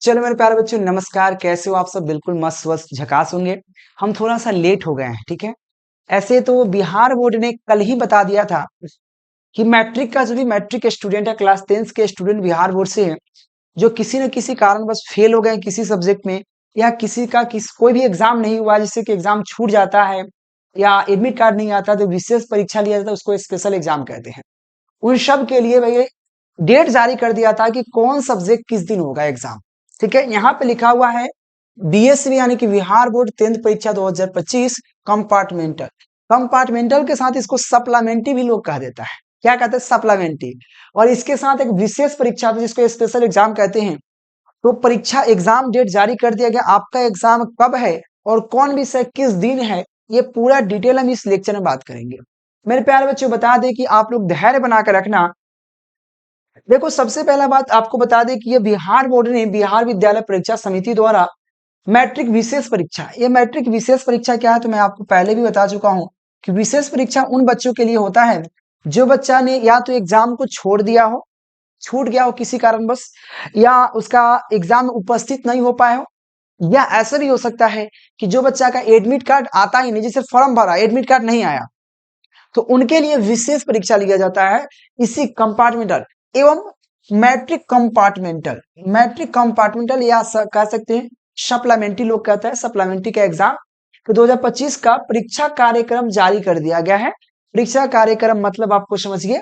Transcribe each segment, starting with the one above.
चलो मेरे प्यारे बच्चों, नमस्कार। कैसे हो आप सब? बिल्कुल मस्त स्वस्थ झकास होंगे। हम थोड़ा सा लेट हो गए हैं, ठीक है। ऐसे तो बिहार बोर्ड ने कल ही बता दिया था कि मैट्रिक का जो भी मैट्रिक स्टूडेंट है, क्लास 10 के स्टूडेंट बिहार बोर्ड से हैं, जो किसी न किसी कारण बस फेल हो गए किसी सब्जेक्ट में, या कोई भी एग्जाम नहीं हुआ जिससे कि एग्जाम छूट जाता है या एडमिट कार्ड नहीं आता, तो विशेष परीक्षा लिया जाता है, उसको स्पेशल एग्जाम कहते हैं। उन सब के लिए भैया डेट जारी कर दिया था कि कौन सब्जेक्ट किस दिन होगा एग्जाम। ठीक है, यहाँ पे लिखा हुआ है बीएसवी यानी कि बिहार बोर्ड 10th परीक्षा 2025 कंपार्टमेंटल। कंपार्टमेंटल के साथ इसको सप्लीमेंट्री भी लोग कह देता है। क्या कहते हैं? सप्लीमेंट्री। और इसके साथ एक विशेष परीक्षा था जिसको स्पेशल एग्जाम कहते हैं। तो परीक्षा एग्जाम डेट जारी कर दिया गया। आपका एग्जाम कब है और कौन विषय किस दिन है, ये पूरा डिटेल हम इस लेक्चर में बात करेंगे। मेरे प्यारे बच्चों, बता दें कि आप लोग धैर्य बनाकर रखना। देखो, सबसे पहला बात आपको बता दें कि ये बिहार बोर्ड ने बिहार विद्यालय परीक्षा समिति द्वारा मैट्रिक विशेष परीक्षा, ये मैट्रिक विशेष परीक्षा क्या है तो मैं आपको पहले भी बता चुका हूं कि विशेष परीक्षा उन बच्चों के लिए होता है जो बच्चा ने या तो एग्जाम को छोड़ दिया हो, छूट गया हो किसी कारणवश, या उसका एग्जाम में उपस्थित नहीं हो पाया हो, या ऐसा भी हो सकता है कि जो बच्चा का एडमिट कार्ड आता ही नहीं, जैसे फॉर्म भरा एडमिट कार्ड नहीं आया, तो उनके लिए विशेष परीक्षा लिया जाता है इसी कंपार्टमेंटल एवं मैट्रिक कंपार्टमेंटल या कह सकते हैं सप्लीमेंट्री, लोग कहते हैं सप्लीमेंट्री का एग्जाम। तो 2025 का परीक्षा कार्यक्रम जारी कर दिया गया है। परीक्षा कार्यक्रम मतलब आपको समझिए,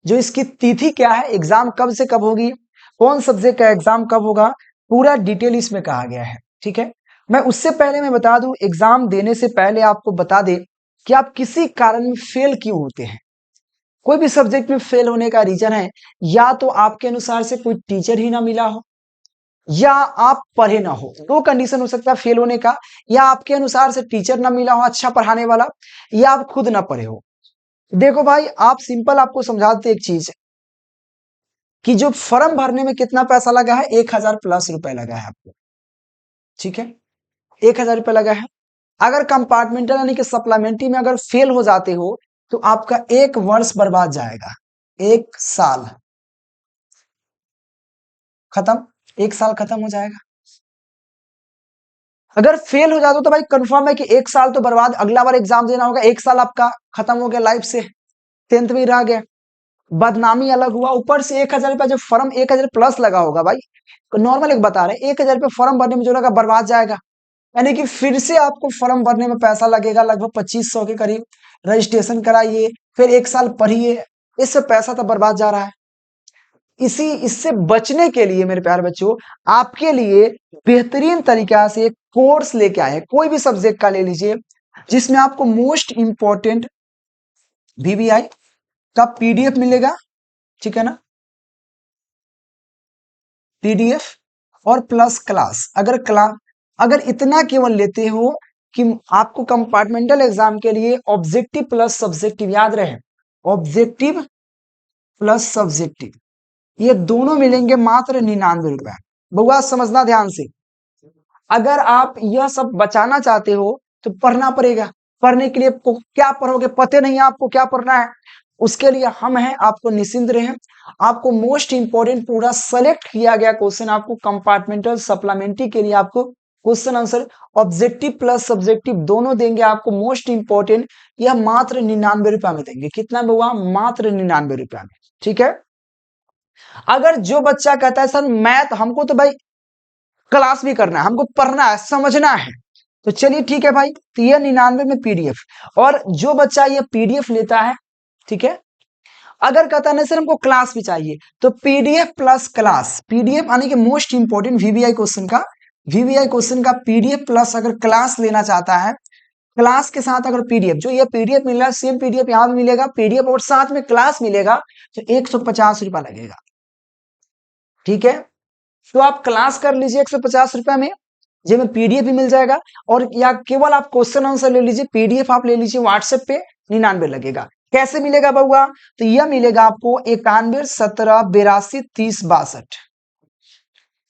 जो इसकी तिथि क्या है, एग्जाम कब से कब होगी, कौन सब्जेक्ट का एग्जाम कब होगा, पूरा डिटेल इसमें कहा गया है। ठीक है, मैं उससे पहले मैं बता दूं, एग्जाम देने से पहले आपको बता दे कि आप किसी कारण में फेल क्यों होते हैं। कोई भी सब्जेक्ट में फेल होने का रीजन है, या तो आपके अनुसार से कोई टीचर ही ना मिला हो, या आप पढ़े ना हो। दो कंडीशन हो सकता है फेल होने का, या आपके अनुसार से टीचर ना मिला हो अच्छा पढ़ाने वाला, या आप खुद ना पढ़े हो। देखो भाई, आप सिंपल आपको समझाते एक चीज कि जो फॉर्म भरने में कितना पैसा लगा है, 1000 प्लस रुपए लगा है आपको। ठीक है, 1000 रुपए लगा है। अगर कंपार्टमेंटल यानी कि सप्लीमेंट्री में अगर फेल हो जाते हो तो आपका 1 वर्ष बर्बाद जाएगा। 1 साल खत्म, 1 साल खत्म हो जाएगा। अगर फेल हो जाते हो तो भाई कंफर्म है कि 1 साल तो बर्बाद, अगला बार एग्जाम देना होगा, 1 साल आपका खत्म हो गया लाइफ से, 10th में रह गया, बदनामी अलग हुआ। ऊपर से 1000 रुपया जो फॉर्म 1000 प्लस लगा होगा भाई, नॉर्मल एक बता रहे 1000 रुपये फॉर्म भरने में जो लगा बर्बाद जाएगा। यानी कि फिर से आपको फॉर्म भरने में पैसा लगेगा लगभग 2500 के करीब। रजिस्ट्रेशन कराइए, फिर 1 साल पढ़िए, इससे पैसा तो बर्बाद जा रहा है। इससे बचने के लिए मेरे प्यारे बच्चों, आपके लिए बेहतरीन तरीका से एक कोर्स लेके आए, कोई भी सब्जेक्ट का ले लीजिए, जिसमें आपको मोस्ट इंपॉर्टेंट वीवीआई का पीडीएफ मिलेगा। ठीक है ना, पीडीएफ और प्लस क्लास। अगर इतना केवल लेते हो कि आपको कंपार्टमेंटल एग्जाम के लिए ऑब्जेक्टिव प्लस सब्जेक्टिव याद रहे, ऑब्जेक्टिव प्लस सब्जेक्टिव, ये दोनों मिलेंगे मात्र 99 रुपए। बउआ समझना ध्यान से, अगर आप यह सब बचाना चाहते हो तो पढ़ना पड़ेगा। पढ़ने के लिए क्या पढ़ोगे, पते नहीं है आपको क्या पढ़ना है, उसके लिए हम हैं, आपको निश्चिंत रहें। आपको मोस्ट इंपोर्टेंट पूरा सेलेक्ट किया गया क्वेश्चन आपको कंपार्टमेंटल सप्लीमेंट्री के लिए आपको question answer objective plus subjective दोनों देंगे आपको मोस्ट इंपोर्टेंट। यह मात्र 99 रुपया में देंगे। कितना में हुआ? मात्र 99 रुपया में। ठीक है, अगर जो बच्चा कहता है सर मैथ हमको तो भाई क्लास भी करना है, हमको पढ़ना है समझना है, तो चलिए ठीक है भाई, तो ये 99 में पीडीएफ। और जो बच्चा ये पीडीएफ लेता है, ठीक है, अगर कहता नहीं सर हमको क्लास भी चाहिए, तो पीडीएफ प्लस क्लास, पीडीएफ यानी कि मोस्ट इंपोर्टेंट वीवीआई क्वेश्चन का पीडीएफ प्लस अगर क्लास लेना चाहता है, क्लास के साथ अगर पीडीएफ, जो ये पीडीएफ मिल रहा है सेम पीडीएफ यहां भी मिलेगा, पीडीएफ और साथ में क्लास मिलेगा, तो 150 रुपया लगेगा। ठीक है, तो आप क्लास कर लीजिए 150 रुपया में, जिसमें पीडीएफ भी मिल जाएगा, और या केवल आप क्वेश्चन आंसर ले लीजिए, पीडीएफ आप ले लीजिए व्हाट्सएप पे, 99 लगेगा। कैसे मिलेगा बउआ? तो यह मिलेगा आपको 91 17 82 30 62।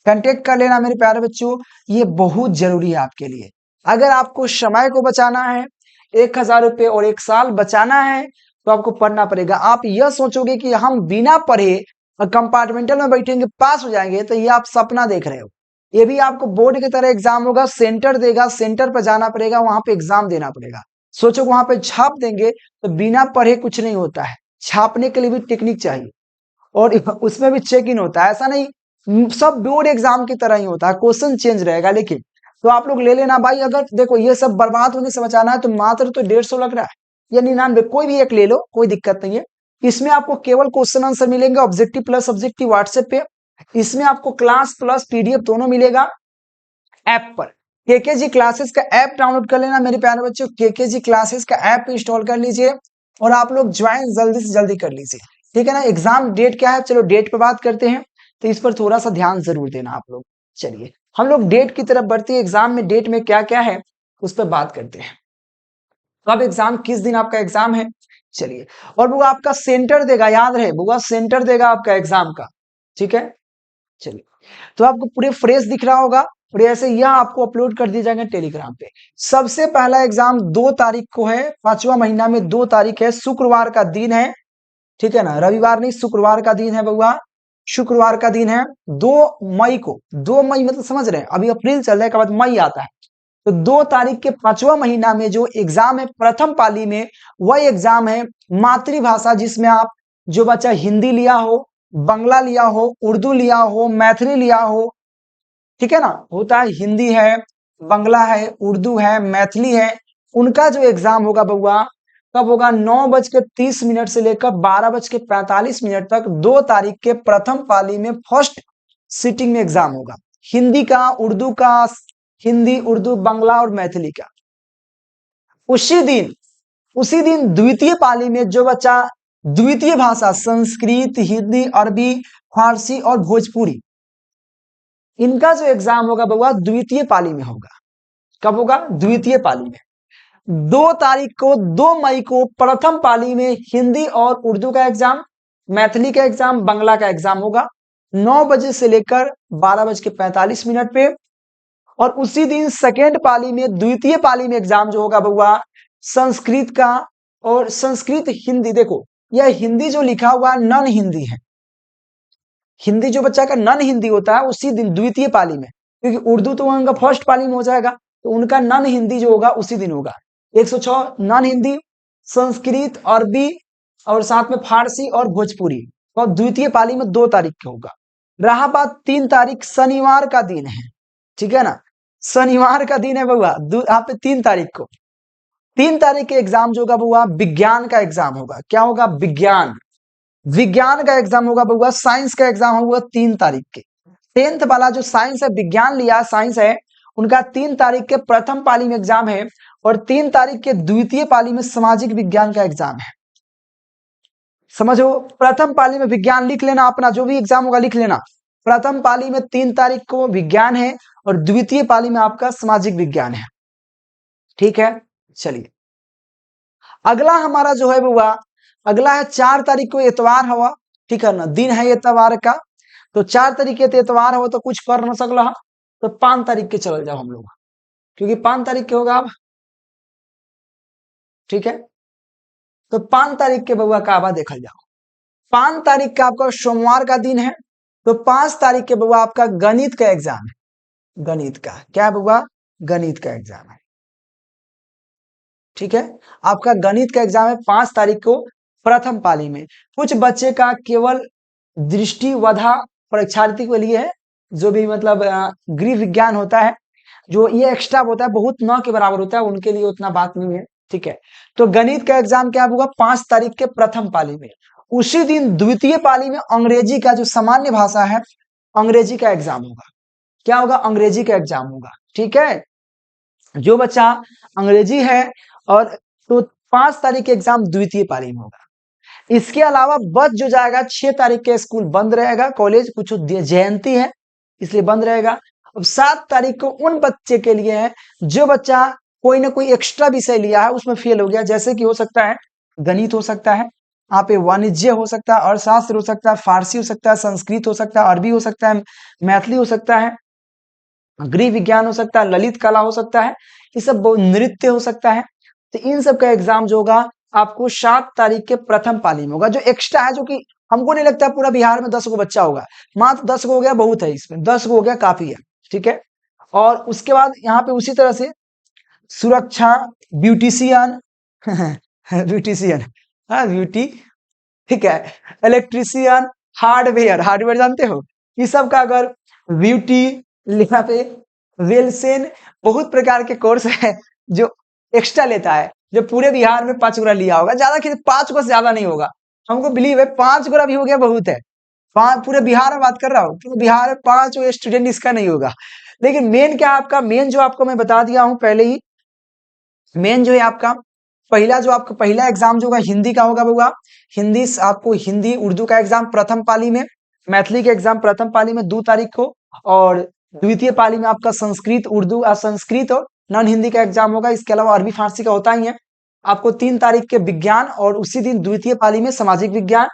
कंटेक्ट कर लेना मेरे प्यारे बच्चों, ये बहुत जरूरी है आपके लिए। अगर आपको समय को बचाना है, 1000 रुपये और 1 साल बचाना है, तो आपको पढ़ना पड़ेगा। आप यह सोचोगे कि हम बिना पढ़े और कंपार्टमेंटल में बैठेंगे पास हो जाएंगे, तो ये आप सपना देख रहे हो। ये भी आपको बोर्ड की तरह एग्जाम होगा, सेंटर देगा, सेंटर पर जाना पड़ेगा, वहां पे एग्जाम देना पड़ेगा। सोचो वहां पे छाप देंगे, तो बिना पढ़े कुछ नहीं होता है, छापने के लिए भी टेक्निक चाहिए, और उसमें भी चेक इन होता है। ऐसा नहीं सब बोर्ड एग्जाम की तरह ही होता है, क्वेश्चन चेंज रहेगा। लेकिन तो आप लोग ले लेना भाई, अगर देखो ये सब बर्बाद होने से बचाना है तो मात्र तो 150 लग रहा है या 99, कोई भी एक ले लो, कोई दिक्कत नहीं है। इसमें आपको केवल क्वेश्चन आंसर मिलेंगे, ऑब्जेक्टिव प्लस सब्जेक्टिव व्हाट्सएप पे। इसमें आपको क्लास प्लस पीडीएफ दोनों मिलेगा ऐप पर। केकेजी क्लासेस का ऐप डाउनलोड कर लेना मेरे प्यारे बच्चों, केकेजी क्लासेस का ऐप इंस्टॉल कर लीजिए और आप लोग ज्वाइन जल्दी से जल्दी कर लीजिए, ठीक है ना। एग्जाम डेट क्या है, चलो डेट पे बात करते हैं, तो इस पर थोड़ा सा ध्यान जरूर देना आप लोग। चलिए हम लोग डेट की तरफ बढ़ते हैं, एग्जाम में डेट में क्या क्या है उस पर बात करते हैं। तो अब एग्जाम किस दिन आपका एग्जाम है, चलिए। और वो आपका सेंटर देगा, याद रहे बुआ, सेंटर देगा आपका एग्जाम का, ठीक है। चलिए, तो आपको पूरे फ्रेश दिख रहा होगा, और ऐसे यह आपको अपलोड कर दिए जाएंगे टेलीग्राम पे। सबसे पहला एग्जाम 2 तारीख को है, 5वां महीना में 2 तारीख है, शुक्रवार का दिन है, ठीक है ना, रविवार नहीं, शुक्रवार का दिन है बउआ, शुक्रवार का दिन है 2 मई को। 2 मई मतलब समझ रहे हैं, अभी अप्रैल चल रहा है, के बाद मई आता है, तो 2 तारीख के 5वां महीना में जो एग्जाम है प्रथम पाली में, वह एग्जाम है मातृभाषा, जिसमें आप जो बच्चा हिंदी लिया हो, बांग्ला लिया हो, उर्दू लिया हो, मैथिली लिया हो, ठीक है ना, होता है हिंदी है, बांग्ला है, उर्दू है, मैथिली है, उनका जो एग्जाम होगा बउआ कब होगा, 9:30 से लेकर 12:45 तक 2 तारीख के प्रथम पाली में फर्स्ट सिटिंग में एग्जाम होगा, हिंदी का, उर्दू का, हिंदी, उर्दू, बांग्ला और मैथिली का। उसी दिन द्वितीय पाली में जो बच्चा द्वितीय भाषा संस्कृत, हिंदी, अरबी, फारसी और भोजपुरी, इनका जो एग्जाम होगा बउआ द्वितीय पाली में होगा। कब होगा, द्वितीय पाली में। 2 तारीख को, 2 मई को प्रथम पाली में हिंदी और उर्दू का एग्जाम, मैथिली का एग्जाम, बांग्ला का एग्जाम होगा 9 बजे से लेकर 12:45 पे। और उसी दिन सेकेंड पाली में, द्वितीय पाली में एग्जाम जो होगा बउआ संस्कृत का, और संस्कृत हिंदी, देखो यह हिंदी जो लिखा हुआ नॉन हिंदी है, हिंदी जो बच्चा का नॉन हिंदी होता है उसी दिन द्वितीय पाली में, क्योंकि उर्दू तो उनका फर्स्ट पाली में हो जाएगा, तो उनका नॉन हिंदी जो होगा उसी दिन होगा। 106 नॉन हिंदी, संस्कृत, अरबी और साथ में फारसी और भोजपुरी, और द्वितीय पाली में 2 तारीख के होगा। रहा बात 3 तारीख शनिवार का दिन है, ठीक है ना, शनिवार का दिन है बउआ, यहाँ पे 3 तारीख को, 3 तारीख के एग्जाम जो होगा बउआ विज्ञान का एग्जाम होगा। क्या होगा, विज्ञान, विज्ञान का एग्जाम होगा बउआ। साइंस का एग्जाम होगा 3 तारीख के। 10th वाला जो साइंस है, विज्ञान लिया साइंस है, उनका 3 तारीख के प्रथम पाली में एग्जाम है, और 3 तारीख के द्वितीय पाली में सामाजिक विज्ञान का एग्जाम है। समझो, प्रथम पाली में विज्ञान लिख लेना, अपना जो भी एग्जाम होगा लिख लेना। प्रथम पाली में 3 तारीख को विज्ञान है, और द्वितीय पाली में आपका सामाजिक विज्ञान है, ठीक है। चलिए, अगला हमारा जो है बुआ, अगला है 4 तारीख को इतवार हुआ, ठीक है ना, दिन है इतवार का, तो 4 तारीख के इतवार हो तो कुछ कर न सकला, तो 5 तारीख के चल जाओ हम लोग, क्योंकि 5 तारीख के होगा अब, ठीक है। तो 5 तारीख के बउआ का आवा देखल जाओ। 5 तारीख का आपका सोमवार का दिन है, तो 5 तारीख के बउआ आपका गणित का एग्जाम है। गणित का क्या बउआ, गणित का एग्जाम है, ठीक है। आपका गणित का एग्जाम है 5 तारीख को प्रथम पाली में। कुछ बच्चे का केवल दृष्टिवधा परीक्षार्थी के लिए है, जो भी मतलब गृह विज्ञान होता है, जो ये एक्स्ट्रा होता है, बहुत न के बराबर होता है, उनके लिए उतना बात नहीं है, ठीक है। तो गणित का एग्जाम क्या होगा, 5 तारीख के प्रथम पाली में। उसी दिन द्वितीय पाली में अंग्रेजी का जो सामान्य भाषा है, अंग्रेजी का एग्जाम होगा। क्या होगा, अंग्रेजी का एग्जाम होगा, ठीक है। जो बच्चा अंग्रेजी है, और तो 5 तारीख के एग्जाम द्वितीय पाली में होगा। इसके अलावा बच जो जाएगा, 6 तारीख के स्कूल बंद रहेगा, कॉलेज कुछ जयंती है इसलिए बंद रहेगा। अब 7 तारीख को उन बच्चे के लिए है जो बच्चा कोई ना कोई एक्स्ट्रा विषय लिया है, उसमें फेल हो गया, जैसे कि हो सकता है गणित हो सकता है, यहाँ पे वाणिज्य हो सकता है, अर्थशास्त्र हो सकता है, फारसी हो सकता है, संस्कृत हो सकता है, अरबी हो सकता है, मैथिली हो सकता है, गृह विज्ञान हो सकता है, ललित कला हो सकता है, ये सब नृत्य हो सकता है। तो इन सब का एग्जाम जो होगा आपको 7 तारीख के प्रथम पाली में होगा। जो एक्स्ट्रा है, जो कि हमको नहीं लगता पूरा बिहार में 10 गो बच्चा होगा, मात्र 10 गो हो गया बहुत है, इसमें 10 गो हो गया काफी है, ठीक है। और उसके बाद यहाँ पे उसी तरह से सुरक्षा, ब्यूटिशियन ब्यूटिशियन, हाँ ब्यूटी, ठीक है, इलेक्ट्रिशियन, हार्डवेयर, हार्डवेयर जानते हो, ये सब का अगर ब्यूटी लिखा पे वेलसेन, बहुत प्रकार के कोर्स है जो एक्स्ट्रा लेता है, जो पूरे बिहार में 5 गोरा लिया होगा, ज्यादा 5 को से ज्यादा नहीं होगा, हमको बिलीव है 5 गोरा भी हो गया बहुत है, पूरे बिहार में बात कर रहा हूँ, पूरे बिहार में 5 स्टूडेंट इसका नहीं होगा। लेकिन मेन क्या आपका, मेन जो आपको मैं बता दिया हूँ पहले ही, मेन जो है आपका पहला, जो आपका पहला एग्जाम जो होगा हिंदी का होगा होगा हिंदी, आपको हिंदी उर्दू का एग्जाम प्रथम पाली में, मैथिली का एग्जाम प्रथम पाली में 2 तारीख को, और द्वितीय पाली में आपका संस्कृत उर्दू संस्कृत और नॉन हिंदी का एग्जाम होगा। इसके अलावा अरबी फारसी का होता ही है। आपको 3 तारीख के विज्ञान, और उसी दिन द्वितीय पाली में सामाजिक विज्ञान,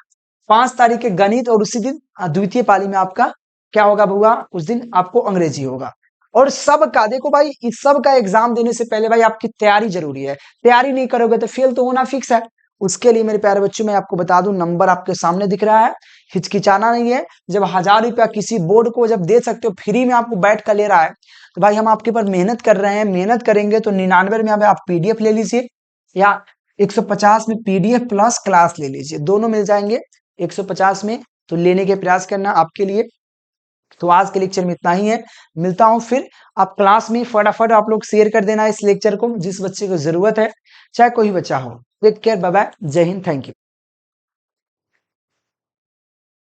5 तारीख के गणित, और उसी दिन द्वितीय पाली में आपका क्या होगा बुआ, उस दिन आपको अंग्रेजी होगा। और सबका देखो भाई, इस सब का एग्जाम देने से पहले भाई आपकी तैयारी जरूरी है, तैयारी नहीं करोगे तो फेल तो होना फिक्स है। उसके लिए मेरे प्यारे बच्चों, मैं आपको बता दूं, नंबर आपके सामने दिख रहा है, हिचकिचाना नहीं है। जब 1000 रुपया किसी बोर्ड को जब दे सकते हो, फ्री में आपको बैठ कर ले रहा है, तो भाई हम आपके ऊपर मेहनत कर रहे हैं, मेहनत करेंगे तो 99 में आप पीडीएफ ले लीजिए, या 150 में पीडीएफ प्लस क्लास ले लीजिए, दोनों मिल जाएंगे 150 में, तो लेने के प्रयास करना आपके लिए। तो आज के लेक्चर में इतना ही है, मिलता हूं फिर। आप क्लास में फटाफट आप लोग शेयर कर देना इस लेक्चर को, जिस बच्चे को जरूरत है, चाहे कोई बच्चा हो। टेक केयर, बाय बाय, जय हिंद, थैंक यू।